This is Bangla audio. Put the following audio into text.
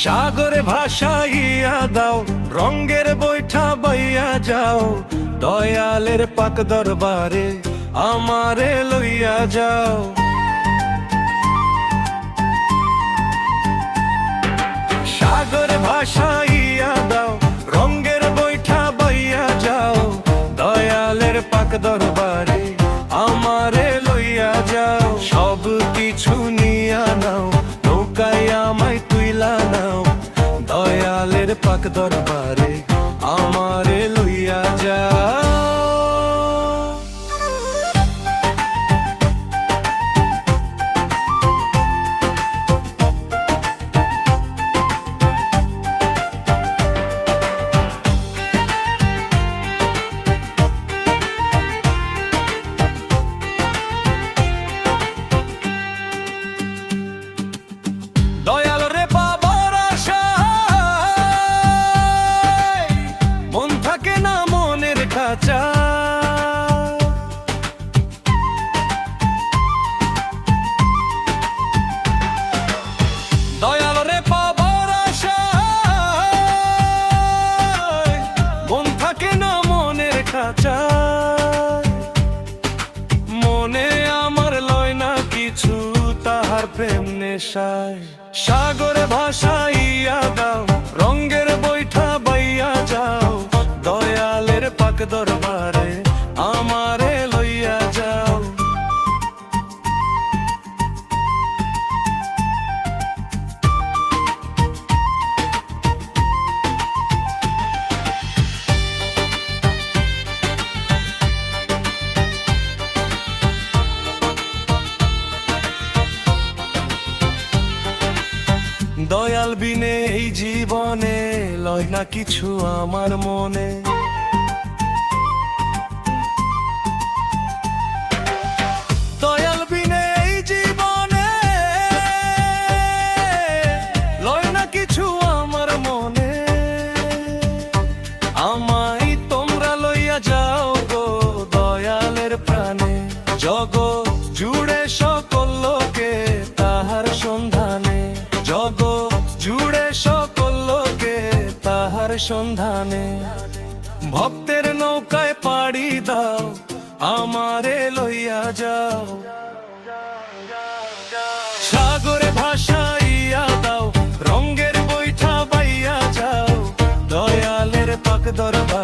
সাগরে ভাসাইয়া দাও, রঙ্গের বৈঠা বইয়া যাও, দয়ালের পাক দরবারে আমারে লইয়া যাও। সাগরে ভাসাইয়া দাও, রঙ্গের বৈঠা বইয়া যাও, দয়ালের পাক দরবারে আমারে লইয়া যাও। সব কিছু নিয়া নাও, নৌকায় আমায় তুইলা নাও, দয়ালের পাক দরবারে আমারে লইয়া যাও। দয়াল রে বাবার আশায় মন থাকে না মনের খাঁচা, দয়াল রে বাবার আশায় মন থাকে না মনের খাঁচা, মনে আমার লয় না কিছু তাহার প্রেম নেশায়। সাগরে ভাসাইয়া দাও, রঙ্গের বৈঠা বাইয়া যাও, দয়ালের পাক দরবারে আমারে লইয়া যাও। দয়াল বিনে এই জীবনে লয় না কিছু আমার মনে, দয়াল বিনে এই জীবনে লয় না কিছু আমার মনে। আমায় তোমরা লইয়া যাও গো দয়ালের প্রাণে, জগৎ জুড়ে সকল লোকে তাহার সন্ধানে, জগৎ জুড়ে সকল লোকে তাহার সন্ধানে। ভক্তের নৌকায় পাড়ি দাও, আমারে লইয়া যাও। সাগরে ভাসাইয়া দাও, রঙ্গের বৈঠা বাইয়া যাও, দয়ালের পাক দরবারে